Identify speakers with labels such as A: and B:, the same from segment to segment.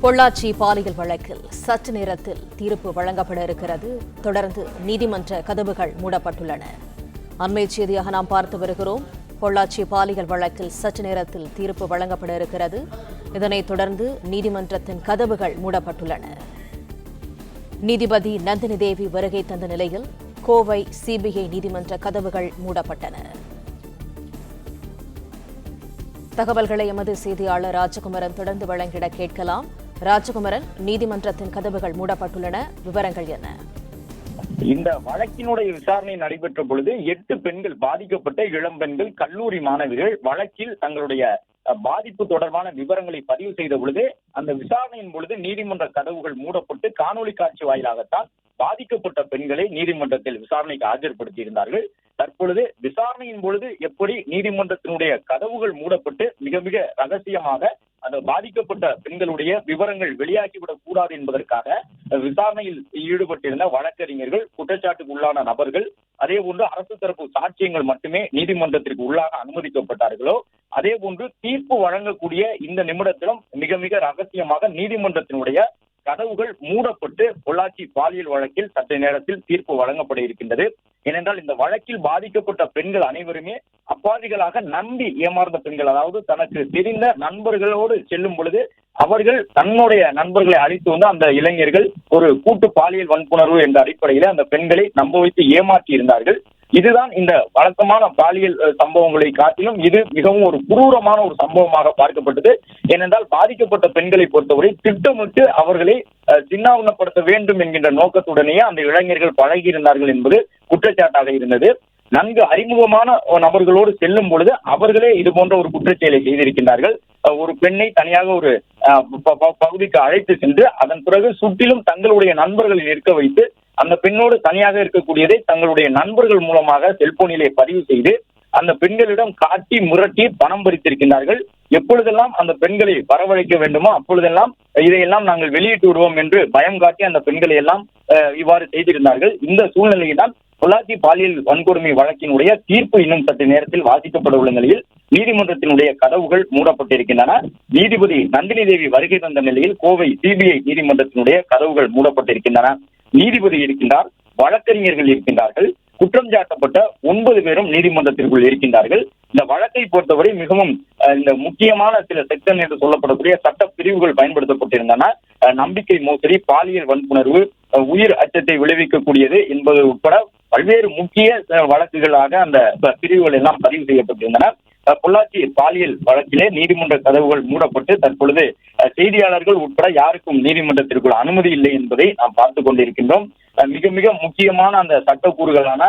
A: பொள்ளாச்சி பாலியல் வழக்கில் சற்று நேரத்தில் தீர்ப்பு வழங்கப்பட இருக்கிறது. தொடர்ந்து நீதிமன்ற கதவுகள் மூடப்பட்டுள்ளன. அண்மை செய்தியாக நாம் பார்த்து வருகிறோம். பொள்ளாச்சி பாலியல் வழக்கில் சற்று நேரத்தில் தீர்ப்பு வழங்கப்பட இருக்கிறது. இதனைத் தொடர்ந்து நீதிமன்றத்தின் கதவுகள் மூடப்பட்டுள்ளன. நீதிபதி நந்தினி தேவி வருகை தந்த நிலையில் கோவை சிபிஐ நீதிமன்ற கதவுகள் மூடப்பட்டன. தகவல்களை எமது செய்தியாளர் ராஜகுமரன் தொடர்ந்து வழங்கிட கேட்கலாம். ராஜகுமரன், நீதிமன்றத்தின் கதவுகள் மூடப்பட்டுள்ளன, விவரங்கள் என்ன?
B: இந்த வழக்கினுடைய விசாரணை நடைபெற்ற பொழுது 8 பெண்கள், பாதிக்கப்பட்ட இளம் பெண்கள், கல்லூரி மாணவிகள் வழக்கில் தங்களுடைய பாதிப்பு தொடர்பான விவரங்களை பதிவு செய்த பொழுது அந்த விசாரணையின் பொழுது நீதிமன்ற கதவுகள் மூடப்பட்டு காணொலி காட்சி வாயிலாகத்தான் பாதிக்கப்பட்ட பெண்களை நீதிமன்றத்தில் விசாரணைக்கு ஆஜர்படுத்தி இருந்தார்கள். தற்பொழுது விசாரணையின் பொழுது எப்படி நீதிமன்றத்தினுடைய கதவுகள் மூடப்பட்டு மிக மிக ரகசியமாக அந்த பாதிக்கப்பட்ட பெண்களுடைய விவரங்கள் வெளியாகிவிடக் கூடாது என்பதற்காக விசாரணையில் ஈடுபட்டிருந்த வழக்கறிஞர்கள், குற்றச்சாட்டுக்கு உள்ளான நபர்கள், அதே போன்று அரசு தரப்பு சாட்சியங்கள் மட்டுமே நீதிமன்றத்திற்கு உள்ளாக அனுமதிக்கப்பட்டார்களோ அதே போன்று தீர்ப்பு வழங்கக்கூடிய இந்த நிமிடத்திலும் மிக மிக ரகசியமாக நீதிமன்றத்தினுடைய கதவுகள் மூடப்பட்டு பொள்ளாச்சி பாலியல் வழக்கில் சற்று நேரத்தில் தீர்ப்பு வழங்கப்பட இருக்கின்றது. ஏனென்றால் இந்த வழக்கில் பாதிக்கப்பட்ட பெண்கள் அனைவருமே அப்பாவிகளாக நம்பி ஏமாந்த பெண்கள். அதாவது தனக்கு தெரிந்த நண்பர்களோடு செல்லும் பொழுது அவர்கள் தன்னுடைய நண்பர்களை அழைத்து வந்து அந்த இளைஞர்கள் ஒரு கூட்டு பாலியல் வன்புணர்வு என்ற அடிப்படையில் அந்த பெண்களை நம்ப வைத்து ஏமாற்றி இருந்தார்கள். இதுதான் இந்த வழக்கமான பாலியல் சம்பவங்களை காட்டிலும் இது மிகவும் ஒரு குரூரமான ஒரு சம்பவமாக பார்க்கப்பட்டது. ஏனென்றால் பாதிக்கப்பட்ட பெண்களை பொறுத்தவரை திட்டமிட்டு அவர்களை சின்னாவுனப்படுத்த வேண்டும் என்கின்ற நோக்கத்துடனேயே அந்த இளைஞர்கள் பழகியிருந்தார்கள் என்பது குற்றச்சாட்டாக இருந்தது. நன்கு அறிமுகமான நபர்களோடு செல்லும் பொழுது அவர்களே இது போன்ற ஒரு குற்றச்செயலை செய்திருக்கின்றார்கள். ஒரு பெண்ணை தனியாக ஒரு பகுதிக்கு அழைத்து சென்று அதன் பிறகு சுற்றிலும் தங்களுடைய நண்பர்களை நிற்க வைத்து அந்த பெண்ணோடு தனியாக இருக்கக்கூடியதை தங்களுடைய நண்பர்கள் மூலமாக செல்போனிலே பதிவு செய்து அந்த பெண்களிடம் காட்டி மிரட்டி பணம் பறித்திருக்கின்றார்கள். எப்பொழுதெல்லாம் அந்த பெண்களை வரவழைக்க வேண்டுமோ அப்பொழுதெல்லாம் இதையெல்லாம் நாங்கள் வெளியிட்டு விடுவோம் என்று பயம் காட்டி அந்த பெண்களை எல்லாம் இவ்வாறு செய்திருந்தார்கள். இந்த சூழ்நிலையில்தான் பொள்ளாச்சி பாலியல் வன்கொடுமை வழக்கினுடைய தீர்ப்பு இன்னும் சற்று நேரத்தில் வாசிக்கப்பட உள்ள நிலையில் நீதிமன்றத்தினுடைய கதவுகள் மூடப்பட்டிருக்கின்றன. நீதிபதி நந்தினி தேவி வருகை தந்த நிலையில் கோவை சிபிஐ நீதிமன்றத்தினுடைய கதவுகள் மூடப்பட்டிருக்கின்றன. நீதிபதி இருக்கின்றார், வழக்கறிஞர்கள் இருக்கின்றார்கள், குற்றம் சாட்டப்பட்ட 9 பேரும் நீதிமன்றத்திற்குள் இருக்கின்றார்கள். இந்த வழக்கை பொறுத்தவரை மிகவும் இந்த முக்கியமான சில செக்ஷன் என்று சொல்லப்படக்கூடிய சட்ட பிரிவுகள் பயன்படுத்தப்பட்டிருந்தன. நம்பிக்கை மோசடி, பாலியல் வன்புணர்வு, உயிர் அச்சத்தை விளைவிக்கக்கூடியது என்பது உட்பட பல்வேறு முக்கிய வழக்குகளாக அந்த பிரிவுகள் எல்லாம் பதிவு செய்யப்பட்டிருந்தன. பொள்ளாச்சி பாலியல் வழக்கிலே நீதிமன்ற கதவுகள் மூடப்பட்டு தற்பொழுது செய்தியாளர்கள் உட்பட யாருக்கும் நீதிமன்றத்திற்குள் அனுமதி இல்லை என்பதை நாம் பார்த்துக் கொண்டிருக்கின்றோம். மிக மிக முக்கியமான அந்த சட்டக்கூறுகளான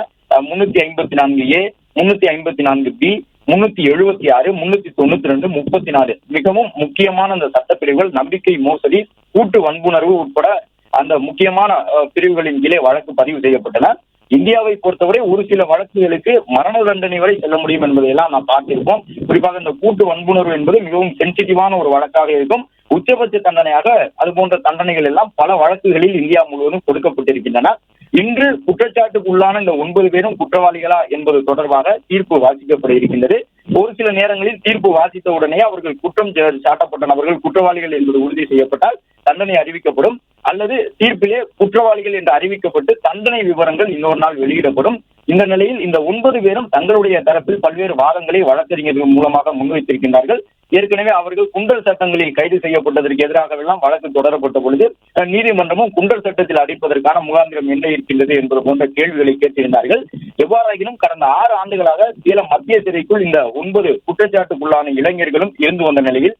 B: 354A, 354B, 376, 392, 34 மிகவும் முக்கியமான அந்த சட்டப்பிரிவுகள் நம்பிக்கை மோசடி, கூட்டு வன்புணர்வு உட்பட அந்த முக்கியமான பிரிவுகளின் கீழே வழக்கு பதிவு செய்யப்பட்டன. இந்தியாவை பொறுத்தவரை ஒரு சில வழக்குகளுக்கு மரண தண்டனை வரை செல்ல முடியும் என்பதையெல்லாம் நாம் பார்த்திருப்போம். குறிப்பாக இந்த கூட்டு வன்புணர்வு என்பது மிகவும் சென்சிட்டிவான ஒரு வழக்காக இருக்கும். உச்சபட்ச தண்டனையாக அது போன்ற தண்டனைகள் எல்லாம் பல வழக்குகளில் இந்தியா முழுவதும் கொடுக்கப்பட்டிருக்கின்றன. இன்று குற்றச்சாட்டுக்கு உள்ளான இந்த 9 பேரும் குற்றவாளிகளா என்பது தொடர்பாக தீர்ப்பு வாசிக்கப்பட இருக்கின்றது. ஒரு சில நேரங்களில் தீர்ப்பு வாசித்த உடனே அவர்கள் குற்றம் சாட்டப்பட்ட நபர்கள் குற்றவாளிகள் என்பது உறுதி செய்யப்பட்டால் தண்டனை அறிவிக்கப்படும், அல்லது தீர்ப்பிலே குற்றவாளிகள் என்று அறிவிக்கப்பட்டு தண்டனை விவரங்கள் இன்னொரு நாள் வெளியிடப்படும். இந்த நிலையில் இந்த 9 பேரும் தங்களுடைய தரப்பில் பல்வேறு வாதங்களை வழக்கறிஞர்கள் மூலமாக முன்வைத்திருக்கின்றார்கள். ஏற்கனவே அவர்கள் குண்டர் சட்டங்களில் கைது செய்யப்பட்டதற்கு எதிராகவெல்லாம் வழக்கு தொடரப்பட்ட பொழுது நீதிமன்றமும் குண்டர் சட்டத்தில் அடைப்பதற்கான முகாந்திரம் என்ன இருக்கின்றது என்பது போன்ற கேள்விகளை கேட்டிருந்தார்கள். எவ்வாறாயினும் கடந்த 6 ஆண்டுகளாக சேலம் மத்திய சிறைக்குள் இந்த 9 குற்றச்சாட்டுக்குள்ளான இளைஞர்களும் இருந்து வந்த நிலையில்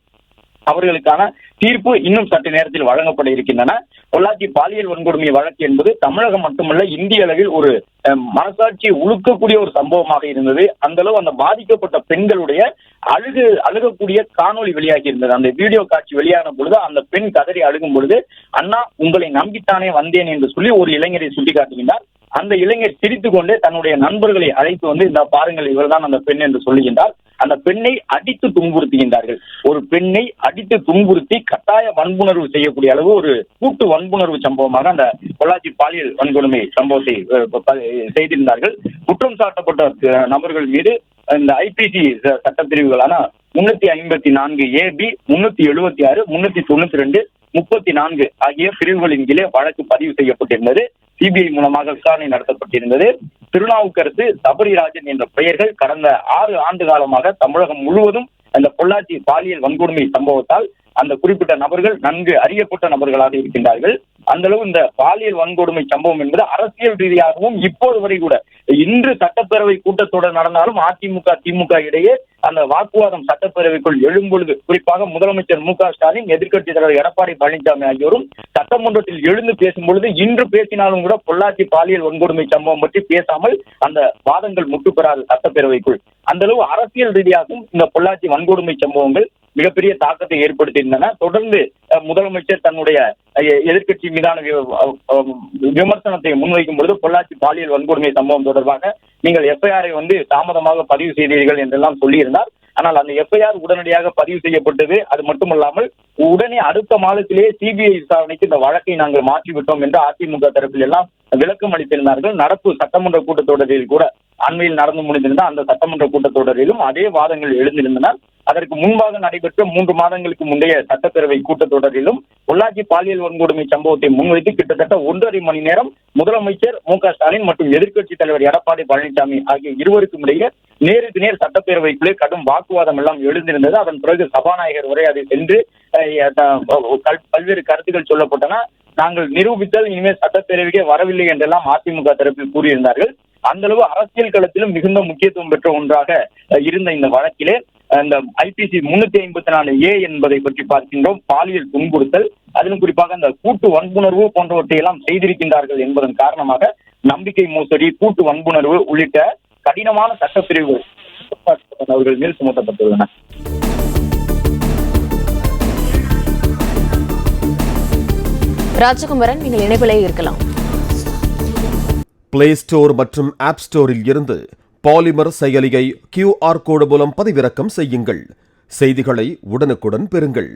B: அவர்களுக்கான தீர்ப்பு இன்னும் சற்று நேரத்தில் வழங்கப்பட இருக்கின்றன. பொள்ளாச்சி பாலியல் வன்கொடுமை வழக்கு என்பது தமிழகம் மட்டுமல்ல இந்திய அளவில் ஒரு மனசாட்சியை உழுக்கக்கூடிய ஒரு சம்பவமாக இருந்தது. அந்த அளவு அந்த பாதிக்கப்பட்ட பெண்களுடைய அழுகக்கூடிய காணொலி வெளியாகி இருந்தது. அந்த வீடியோ காட்சி வெளியான பொழுது அந்த பெண் கதறி அழுகும் பொழுது, அண்ணா உங்களை நம்பித்தானே வந்தேன் என்று சொல்லி ஒரு இளைஞரை சுட்டிக்காட்டுகின்றார். அந்த இளைஞர் சிரித்து கொண்டே தன்னுடைய நண்பர்களை அழைத்து வந்து இந்த பாருங்கள் இவர்தான் அந்த பெண் என்று சொல்லுகின்றார். அந்த பெண்ணை அடித்து துன்புறுத்துகின்றார்கள். ஒரு பெண்ணை அடித்து துன்புறுத்தி கட்டாய வன்புணர்வு செய்யக்கூடிய அளவு ஒரு கூட்டு வன்புணர்வு சம்பவமாக அந்த பொள்ளாச்சி பாலியல் வன்கொடுமை சம்பவத்தை செய்திருந்தார்கள். குற்றம் சாட்டப்பட்ட நபர்கள் மீது இந்த ஐபிசி சட்டப்பிரிவுகளான 354 AB, 376, 392, 34 ஆகிய பிரிவுகளின் கீழே வழக்கு பதிவு செய்யப்பட்டிருந்தது. சிபிஐ மூலமாக விசாரணை நடத்தப்பட்டிருந்தது. திருநாவுக்கரசு, சபரிராஜன் என்ற பெயர்கள் கடந்த 6 ஆண்டு காலமாக தமிழகம் முழுவதும் அந்த பொள்ளாச்சி பாலியல் வன்கொடுமை சம்பவத்தால் அந்த குறிப்பிட்ட நபர்கள் நன்கு அறியப்பட்ட நபர்களாக இருக்கின்றார்கள். அந்த அளவு இந்த பாலியல் வன்கொடுமை சம்பவம் என்பது அரசியல் ரீதியாகவும் இப்போது வரை கூட இன்று சட்டப்பேரவை கூட்டத்தொடர் நடந்தாலும் அதிமுக திமுக இடையே அந்த வாக்குவாதம் சட்டப்பேரவைக்குள் எழும்பொழுது, குறிப்பாக முதலமைச்சர் மு.க.ஸ்டாலின், எதிர்க்கட்சித் தலைவர் எடப்பாடி பழனிசாமி ஆகியோரும் சட்டமன்றத்தில் எழுந்து பேசும் பொழுது இன்று பேசினாலும் கூட பொள்ளாச்சி பாலியல் வன்கொடுமை சம்பவம் பற்றி பேசாமல் அந்த வாதங்கள் முற்றுப்பெறாது சட்டப்பேரவைக்குள். அந்த அளவு அரசியல் ரீதியாகவும் இந்த பொள்ளாச்சி வன்கொடுமை சம்பவங்கள் மிகப்பெரிய தாக்கத்தை ஏற்படுத்தியிருந்தன. தொடர்ந்து முதலமைச்சர் தன்னுடைய எதிர்க்கட்சி மீதான விமர்சனத்தை முன்வைக்கும் பொழுது பொள்ளாச்சி பாலியல் வன்கொடுமை சம்பவம் தொடர்பாக நீங்கள் எஃப்ஐஆரை தாமதமாக பதிவு செய்தீர்கள் என்றெல்லாம் சொல்லியிருந்தார். ஆனால் அந்த எஃப்ஐஆர் உடனடியாக பதிவு செய்யப்பட்டது. அது மட்டுமல்லாமல் உடனே அடுத்த மாதத்திலேயே சிபிஐ விசாரணைக்கு இந்த வழக்கை நாங்கள் மாற்றிவிட்டோம் என்று அதிமுக தரப்பில் எல்லாம் விளக்கம் அளித்திருந்தார்கள். நடப்பு சட்டமன்ற கூட்டத்தொடரில் கூட அண்மையில் நடந்து முடிந்திருந்த அந்த சட்டமன்ற கூட்டத்தொடரிலும் அதே வாதங்கள் எழுந்திருந்தன. அதற்கு முன்பாக நடைபெற்ற 3 மாதங்களுக்கு முந்தைய சட்டப்பேரவை கூட்டத்தொடரிலும் பொள்ளாச்சி பாலியல் வன்கொடுமை சம்பவத்தை முன்வைத்து கிட்டத்தட்ட 1.5 மணி நேரம் முதலமைச்சர் மு.க.ஸ்டாலின் மற்றும் எதிர்க்கட்சித் தலைவர் எடப்பாடி பழனிசாமி ஆகிய இருவருக்கும் இடையே நேருக்கு நேர் சட்டப்பேரவைக்குள்ளே கடும் வாக்குவாதம் எல்லாம் எழுந்திருந்தது. அதன் பிறகு சபாநாயகர் வரை அதை சென்று பல்வேறு கருத்துக்கள் சொல்லப்பட்டன. நாங்கள் நிரூபித்தால் இனிமேல் சட்டப்பேரவைக்கே வரவில்லை என்றெல்லாம் அதிமுக தரப்பில் கூறியிருந்தார்கள். அந்த அளவு அரசியல் களத்திலும் மிகுந்த முக்கியத்துவம் பெற்ற ஒன்றாக இருந்த இந்த வழக்கிலே இந்த ஐபிசி 354A என்பதை பற்றி பார்க்கின்றோம். பாலியல் துன்புறுத்தல், அதிலும் குறிப்பாக அந்த கூட்டு வன்புணர்வு போன்றவற்றை எல்லாம் செய்திருக்கின்றார்கள் என்பதன் காரணமாக நம்பிக்கை மோசடி, கூட்டு வன்புணர்வு உள்ளிட்ட கடினமான சட்டப்பிரிவுகள் அவர்கள் மேல் சுமத்தப்பட்டுள்ளன.
A: ராஜகுமரன், நீங்கள் இணைப்பிலே இருக்கலாம்.
C: பிளே ஸ்டோர் மற்றும் ஆப் ஸ்டோரில் இருந்து பாலிமர் செயலியை QR கோடு மூலம் பதிவிறக்கம் செய்யுங்கள். செய்திகளை உடனுக்குடன் பெறுங்கள்.